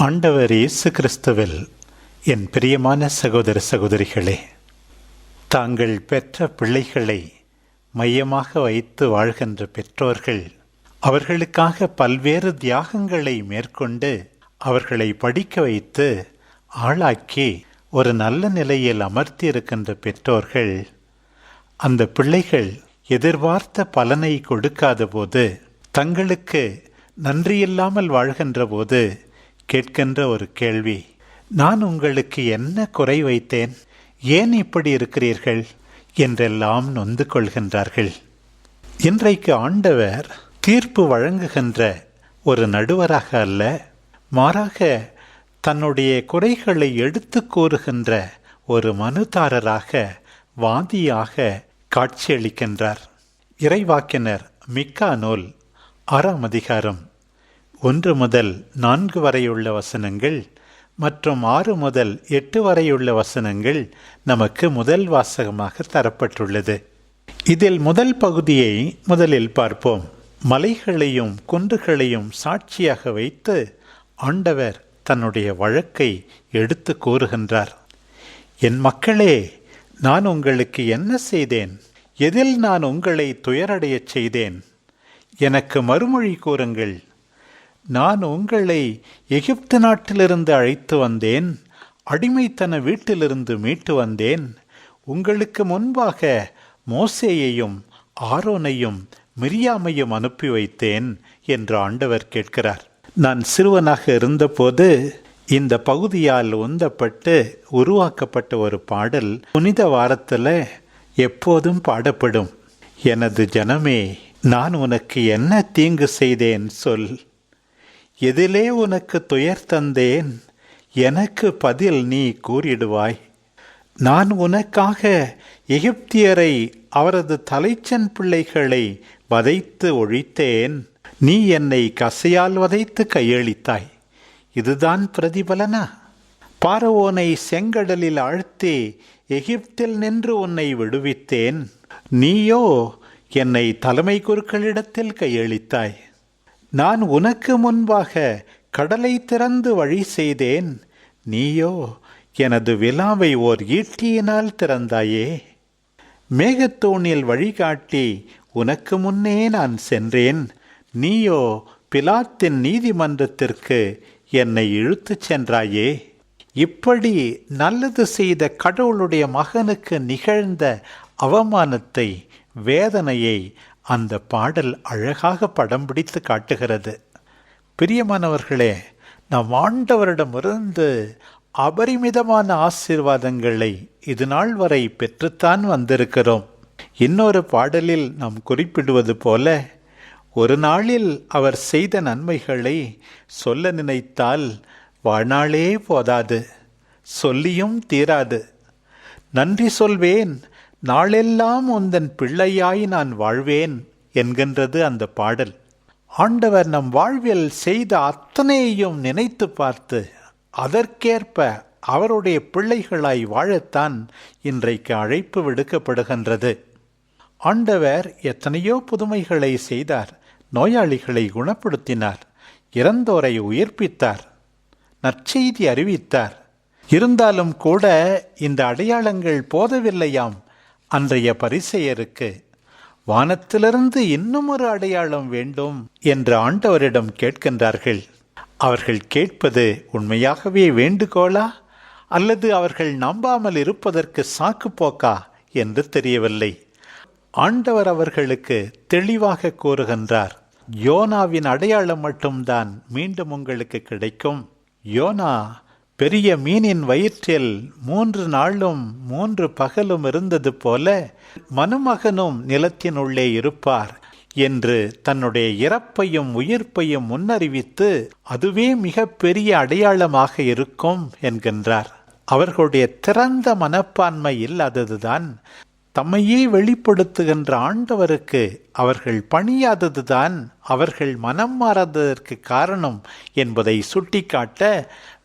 ஆண்டவர் இயேசு கிறிஸ்துவில் என் பிரியமான சகோதர சகோதரிகளே, தாங்கள் பெற்ற பிள்ளைகளை மையமாக வைத்து வாழ்கின்ற பெற்றோர்கள் அவர்களுக்காக பல்வேறு தியாகங்களை மேற்கொண்டு அவர்களை படிக்க வைத்து ஆளாக்கி ஒரு நல்ல நிலையில் அமர்த்தியிருக்கின்ற பெற்றோர்கள் அந்த பிள்ளைகள் எதிர்பார்த்த பலனை கொடுக்காத போது, தங்களுக்கு நன்றியில்லாமல் வாழ்கின்ற போது கேட்கின்ற ஒரு கேள்வி, நான் உங்களுக்கு என்ன குறை வைத்தேன், ஏன் இப்படி இருக்கிறீர்கள் என்றெல்லாம் நொந்து கொள்கின்றார்கள். இன்றைக்கு ஆண்டவர் தீர்ப்பு வழங்குகின்ற ஒரு நடுவராக அல்ல, மாறாக தன்னுடைய குறைகளை எடுத்து கூறுகின்ற ஒரு மனுதாரராக, வாதியாக காட்சியளிக்கின்றார். இறைவாக்கினர் மிக்கா நூல் 6ஆம் அதிகாரம் 1 முதல் 4 வரையுள்ள வசனங்கள் மற்றும் 6 முதல் 8 வரையுள்ள வசனங்கள் நமக்கு முதல் வாசகமாக தரப்பட்டுள்ளது. இதில் முதல் பகுதியை முதலில் பார்ப்போம். மலைகளையும் குன்றுகளையும் சாட்சியாக வைத்து ஆண்டவர் தன்னுடைய வழக்கை எடுத்து கூறுகின்றார். என் மக்களே, நான் உங்களுக்கு என்ன செய்தேன்? எதில் நான் உங்களை துயரடையச் செய்தேன்? எனக்கு மறுமொழி கூறுங்கள். நான் உங்களை எகிப்து நாட்டிலிருந்து அழைத்து வந்தேன், அடிமைத்தன வீட்டிலிருந்து மீட்டு வந்தேன். உங்களுக்கு முன்பாக மோசேயையும் ஆரோனையும் மிரியாமையும் அனுப்பி வைத்தேன் என்று ஆண்டவர் கேட்கிறார். நான் சிறுவனாக இருந்தபோது இந்த பகுதியால் உந்தப்பட்டு உருவாக்கப்பட்ட ஒரு பாடல் புனித வாரத்தில் எப்போதும் பாடப்படும். எனது ஜனமே, நான் உனக்கு என்ன தீங்கு செய்தேன் சொல், எதிலே உனக்கு துயர் தந்தேன், எனக்கு பதில் நீ கூறிடுவாய். நான் உனக்காக எகிப்தியரை அவரது தலைச்சன் பிள்ளைகளை வதைத்து ஒழித்தேன், நீ என்னை கசையால் வதைத்து கையளித்தாய். இதுதான் பிரதிபலனா? பார்வோனை செங்கடலில் ஆழ்த்தி எகிப்தில் நின்று உன்னை விடுவித்தேன், நீயோ என்னை தலைமை குருக்களிடத்தில் கையளித்தாய். நான் உனக்கு முன்பாக கடலை திறந்து வழி செய்தேன், நீயோ எனது விலாவை ஓர் ஈட்டியினால் திறந்தாயே. மேகத்தூணில் வழிகாட்டி உனக்கு முன்னே நான் சென்றேன், நீயோ பிலாத்தின் நீதிமன்றத்திற்கு என்னை இழுத்துச் சென்றாயே. இப்படி நல்லது செய்த கடவுளுடைய மகனுக்கு நிகழ்ந்த அவமானத்தை, வேதனையை அந்த பாடல் அழகாக படம் பிடித்து காட்டுகிறது. பிரியமானவர்களே, நம் ஆண்டவரிடமிருந்து அபரிமிதமான ஆசீர்வாதங்களை இது நாள் வரை பெற்றுத்தான் வந்திருக்கிறோம். இன்னொரு பாடலில் நாம் குறிப்பிடுவது போல, ஒரு நாளில் அவர் செய்த நன்மைகளை சொல்ல நினைத்தால் வாழ்நாளே போதாது, சொல்லியும் தீராது. நன்றி சொல்வேன், நாளெல்லாம் உந்தன் பிள்ளையாய் நான் வாழ்வேன் என்கின்றது அந்த பாடல். ஆண்டவர் நம் வாழ்வில் செய்த அத்தனையையும் நினைத்து பார்த்து அதற்கேற்ப அவருடைய பிள்ளைகளாய் வாழத்தான் இன்றைக்கு அழைப்பு விடுக்கப்படுகின்றது. ஆண்டவர் எத்தனையோ புதுமைகளை செய்தார். நோயாளிகளை குணப்படுத்தினார், இறந்தோரை உயிர்ப்பித்தார், நற்செய்தி அறிவித்தார். இருந்தாலும் கூட இந்த அடையாளங்கள் போதவில்லையாம் அன்றைய பரிசேயருக்கு. வானத்திலிருந்து இன்னும் ஒரு அடையாளம் வேண்டும் என்று ஆண்டவரிடம் கேட்கின்றார்கள். அவர்கள் கேட்பது உண்மையாகவே வேண்டுகோளா அல்லது அவர்கள் நம்பாமல் இருப்பதற்கு சாக்கு போக்கா என்று தெரியவில்லை. ஆண்டவர் அவர்களுக்கு தெளிவாக கூறுகின்றார், யோனாவின் அடையாளம் மட்டும்தான் மீண்டும் உங்களுக்கு கிடைக்கும். யோனா பெரிய மீனின் வயிற்றில் 3 நாளும் 3 பகலும் இருந்தது போல மனுமகனும் நிலத்தினுள்ளே இருப்பார் என்று தன்னுடைய இறப்பையும் உயிர்ப்பையும் முன்னறிவித்து அதுவே மிக பெரிய அடையாளமாக இருக்கும் என்கின்றார். அவர்களுடைய திறந்த மனப்பான்மை இல்லாததுதான், தம்மையே வெளிப்படுத்துகின்ற ஆண்டவருக்கு அவர்கள் பணியாததுதான் அவர்கள் மனம் மாறாததற்கு காரணம் என்பதை சுட்டிக்காட்ட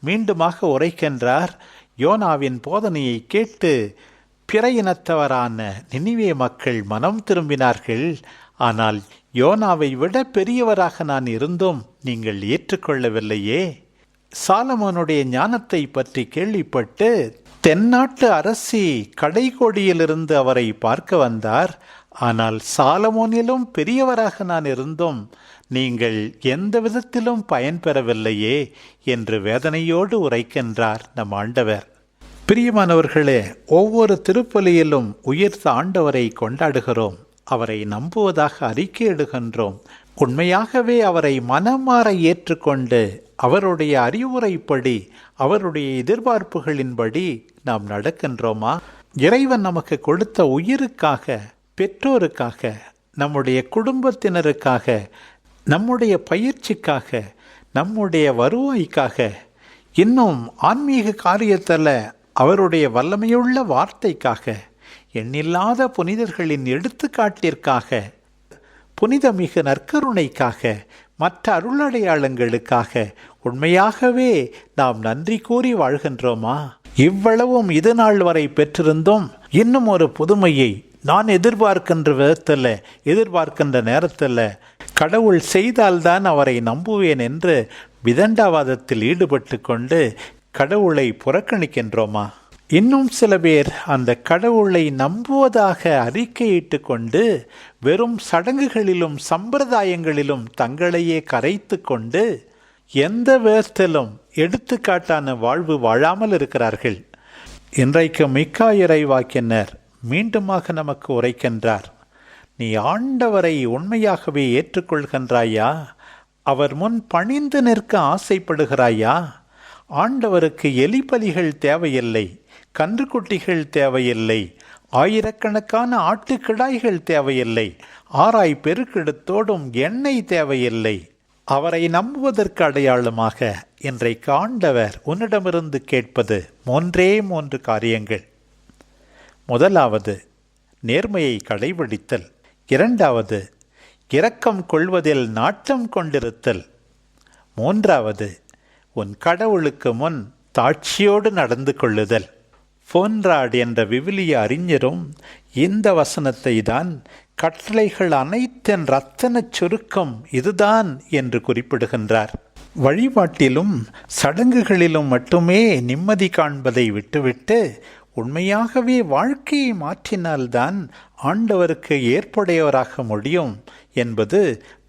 மீண்டுமாக உரைக்கின்றார். யோனாவின் போதனையை கேட்டு பிற இனத்தவரான நினிவே மக்கள் மனம் திரும்பினார்கள். ஆனால் யோனாவை விட பெரியவராக நான் இருந்தும் நீங்கள் ஏற்றுக்கொள்ளவில்லையே. சாலமோனுடைய ஞானத்தை பற்றி கேள்விப்பட்டு தென்னாட்டு அரசி கடைக்கோடியிலிருந்து அவரை பார்க்க வந்தார். ஆனால் சாலமோனிலும் பெரியவராக நான் இருந்தும் நீங்கள் எந்த விதத்திலும் பயன்பெறவில்லையே என்று வேதனையோடு உரைக்கின்றார் நம் ஆண்டவர். பிரியமானவர்களே, ஒவ்வொரு திருப்பலியிலும் உயிர்த்த ஆண்டவரை கொண்டாடுகிறோம். அவரை நம்புவதாக அறிக்கையிடுகின்றோம். உண்மையாகவே அவரை மனமாற ஏற்றுக்கொண்டு அவருடைய அறிவுரைப்படி, அவருடைய எதிர்பார்ப்புகளின்படி நாம் நடக்கின்றோமா? இறைவன் நமக்கு கொடுத்த உயிருக்காக, பெற்றோருக்காக, நம்முடைய குடும்பத்தினருக்காக, நம்முடைய பயிற்சிக்காக, நம்முடைய வருவாய்க்காக, இன்னும் ஆன்மீக காரியத்தில் அவருடைய வல்லமையுள்ள வார்த்தைக்காக, எண்ணில்லாத புனிதர்களின் எடுத்துக்காட்டிற்காக, புனிதமிகு நற்கருணைக்காக, மற்ற அருளடையாளங்களுக்காக உண்மையாகவே நாம் நன்றி கூறி வாழ்கின்றோமா? இவ்வளவும் இது நாள் வரை பெற்றிருந்தோம். இன்னும் ஒரு புதுமையை நான் எதிர்பார்க்கின்ற விதத்தில், எதிர்பார்க்கின்ற நேரத்தில் கடவுள் செய்தால்தான் அவரை நம்புவேன் என்று விதண்டாவாதத்தில் ஈடுபட்டு கொண்டு கடவுளை புறக்கணிக்கின்றோமா? இன்னும் சில பேர் அந்த கடவுளை நம்புவதாக அறிக்கையிட்டு கொண்டு வெறும் சடங்குகளிலும் சம்பிரதாயங்களிலும் தங்களையே கரைத்து கொண்டு எந்த விதத்திலும் எடுத்துக்காட்டான வாழ்வு வாழாமல் இருக்கிறார்கள். இன்றைக்கு மிக்கா இறைவாக்கினர் மீண்டுமாக நமக்கு உரைக்கின்றார். நீ ஆண்டவரை உண்மையாகவே ஏற்றுக்கொள்கின்றாயா? அவர் முன் பணிந்து நிற்க ஆசைப்படுகிறாயா? ஆண்டவருக்கு எலிபலிகள் தேவையில்லை, கன்றுக்குட்டிகள் தேவையில்லை, ஆயிரக்கணக்கான ஆட்டுக்கிடாய்கள் தேவையில்லை, ஆராய் பெருக்கெடுத்தோடும் எண்ணெய் தேவையில்லை. அவரை நம்புவதற்கு அடையாளமாக இன்றைக்கு ஆண்டவர் உன்னிடமிருந்து கேட்பது 3 காரியங்கள். முதலாவது, நேர்மையை கடைபிடித்தல். இரண்டாவது, இரக்கம் கொள்வதில் நாட்டம் கொண்டிருத்தல். மூன்றாவது, உன் கடவுளுக்கு முன் தாட்சியோடு நடந்து கொள்ளுதல். ஃபோன்ராட் என்ற விவிலிய அறிஞரும் இந்த வசனத்தை தான் கட்டளைகள் அனைத்தின் இரத்தன சுருக்கம் இதுதான் என்று குறிப்பிடுகின்றார். வழிபாட்டிலும் சடங்குகளிலும் மட்டுமே நிம்மதி காண்பதை விட்டுவிட்டு உண்மையாகவே வாழ்க்கையை மாற்றினால்தான் ஆண்டவருக்கு ஏற்புடையவராக முடியும் என்பது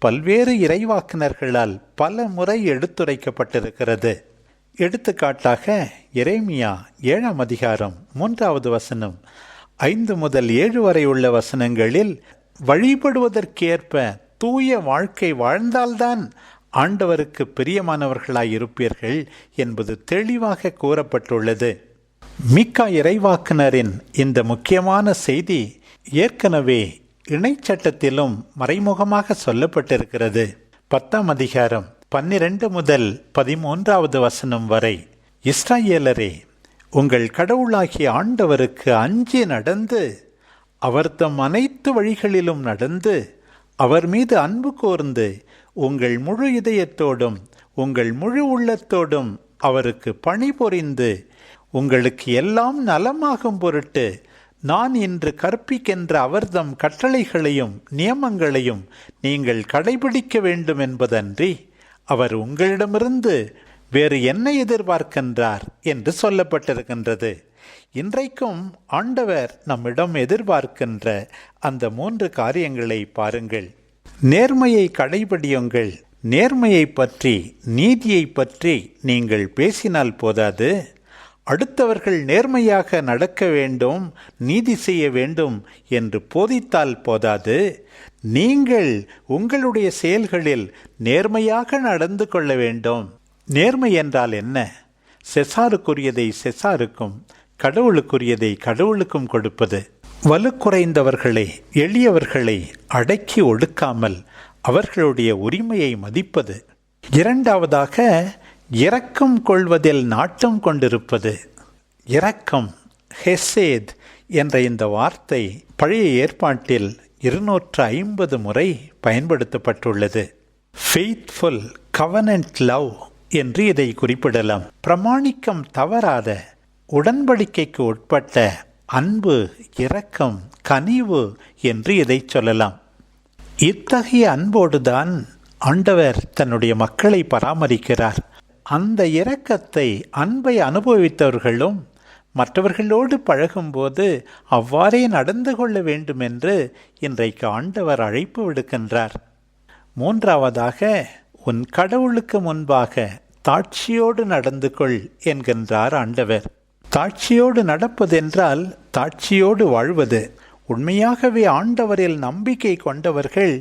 பல்வேறு இறைவாக்கினர்களால் பல முறை எடுத்துரைக்கப்பட்டிருக்கிறது. எடுத்துக்காட்டாக எரேமியா 7ஆம் அதிகாரம் 3வது வசனம் 5 முதல் 7 வரை உள்ள வசனங்களில் வழிபடுவதற்கேற்ப தூய வாழ்க்கை வாழ்ந்தால்தான் ஆண்டவருக்கு பிரியமானவர்களாய் இருப்பீர்கள் என்பது தெளிவாக கூறப்பட்டுள்ளது. மிக்கா இறைவாக்கினரின் இந்த முக்கியமான செய்தி ஏற்கனவே இணைச்சட்டத்திலும் மறைமுகமாக சொல்லப்பட்டிருக்கிறது. 10ஆம் அதிகாரம் 12 முதல் 13வது வசனம் வரை, இஸ்ராயேலரே, உங்கள் கடவுளாகிய ஆண்டவருக்கு அஞ்சி நடந்து அவர் தம் அனைத்து வழிகளிலும் நடந்து அவர் மீது அன்பு கூர்ந்து உங்கள் முழு இதயத்தோடும் உங்கள் முழு உள்ளத்தோடும் அவருக்கு பணிபுரிந்து உங்களுக்கு எல்லாம் நலமாகும் பொருட்டு நான் இன்று கற்பிக்கின்ற அவர்தம் கட்டளைகளையும் நியமங்களையும் நீங்கள் கடைபிடிக்க வேண்டும் என்பதன்றி அவர் உங்களிடமிருந்து வேறு என்ன எதிர்பார்க்கின்றார் என்று சொல்லப்பட்டிருக்கின்றது. இன்றைக்கும் ஆண்டவர் நம்மிடம் எதிர்பார்க்கின்ற அந்த 3 காரியங்களை பாருங்கள். நேர்மையை கடைபிடியுங்கள். நேர்மையை பற்றி, நீதியை பற்றி நீங்கள் பேசினால் போதாது. அடுத்தவர்கள் நேர்மையாக நடக்க வேண்டும், நீதி செய்ய வேண்டும் என்று போதித்தால் போதாது. நீங்கள் உங்களுடைய செயல்களில் நேர்மையாக நடந்து கொள்ள வேண்டும். நேர்மை என்றால் என்ன? செசாருக்குரியதை செசாருக்கும், கடவுளுக்குரியதை கடவுளுக்கும் கொடுப்பது. வலுக்குறைந்தவர்களை, எளியவர்களை அடக்கி ஒடுக்காமல் அவர்களுடைய உரிமையை மதிப்பது. இரண்டாவதாக, இரக்கம் கொள்வதில் நாட்டம் கொண்டிருப்பது. இரக்கம், ஹெசேத் என்ற இந்த வார்த்தை பழைய ஏற்பாட்டில் 250 முறை பயன்படுத்தப்பட்டுள்ளது. ஃபெய்த்ஃபுல் கவனன்ட் லவ் என்று இதை குறிப்பிடலாம். பிரமாணிக்கம் தவறாத, உடன்படிக்கைக்கு உட்பட்ட அன்பு, இரக்கம், கனிவு என்று இதை சொல்லலாம். இத்தகைய அன்போடுதான் ஆண்டவர் தன்னுடைய மக்களை பராமரிக்கிறார். அந்த இரக்கத்தை, அன்பை அனுபவித்தவர்களும் மற்றவர்களோடு பழகும்போது அவ்வாறே நடந்து கொள்ள வேண்டும் என்று இன்றைக்கு ஆண்டவர் அழைப்பு விடுக்கின்றார். மூன்றாவதாக, உன் கடவுளுக்கு முன்பாக தாட்சியோடு நடந்து கொள் என்கின்றார் ஆண்டவர். தாட்சியோடு நடப்பதென்றால் தாட்சியோடு வாழ்வது. உண்மையாகவே ஆண்டவரில் நம்பிக்கை கொண்டவர்கள்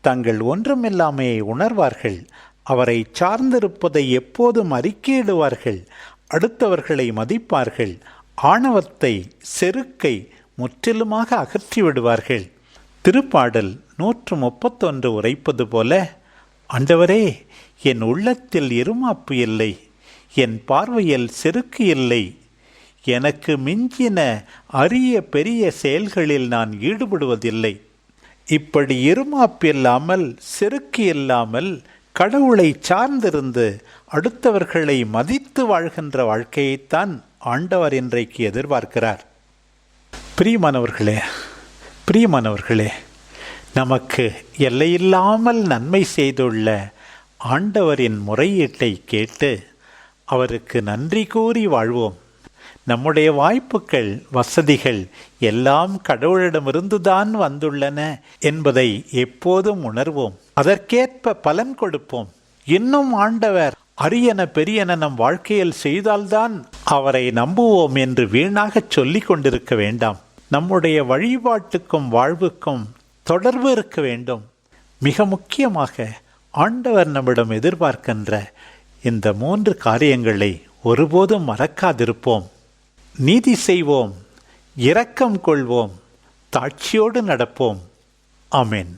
தங்கள் ஒன்றுமில்லாமையை உணர்வார்கள். அவரை சார்ந்திருப்பதை எப்போதும் அறிக்கையிடுவார்கள். அடுத்தவர்களை மதிப்பார்கள். ஆணவத்தை, செருக்கை முற்றிலுமாக அகற்றிவிடுவார்கள். திருப்பாடல் 131 உரைப்பது போல, ஆண்டவரே, என் உள்ளத்தில் இருமாப்பு இல்லை, என் பார்வையில் செருக்கு இல்லை, எனக்கு மிஞ்சின அரிய பெரிய செயல்களில் நான் ஈடுபடுவதில்லை. இப்படி இருமாப்பில்லாமல், செருக்கு இல்லாமல், கடவுளை சார்ந்திருந்து அடுத்தவர்களை மதித்து வாழ்கின்ற வாழ்க்கையைத்தான் ஆண்டவர் இன்றைக்கு எதிர்பார்க்கிறார். பிரியமானவர்களே, நமக்கு எல்லையில்லாமல் நன்மை செய்துள்ள ஆண்டவரின் முறையீட்டை கேட்டு அவருக்கு நன்றி கூறி வாழ்வோம். நம்முடைய வாய்ப்புகள், வசதிகள் எல்லாம் கடவுளிடமிருந்துதான் வந்துள்ளன என்பதை எப்போதும் உணர்வோம். அதற்கேற்ப பலன் கொடுப்போம். இன்னும் ஆண்டவர் அரியன பெரியன நம் வாழ்க்கையில் செய்தால்தான் அவரை நம்புவோம் என்று வீணாக சொல்லிக் கொண்டிருக்க வேண்டாம். நம்முடைய வழிபாட்டுக்கும் வாழ்வுக்கும் தொடர்பு இருக்க வேண்டும். மிக முக்கியமாக ஆண்டவர் நம்மிடம் எதிர்பார்க்கின்ற இந்த 3 காரியங்களை ஒருபோதும் மறக்காதிருப்போம். நீதி செய்வோம், இரக்கம் கொள்வோம், தாட்சியோடு நடப்போம். ஆமென்.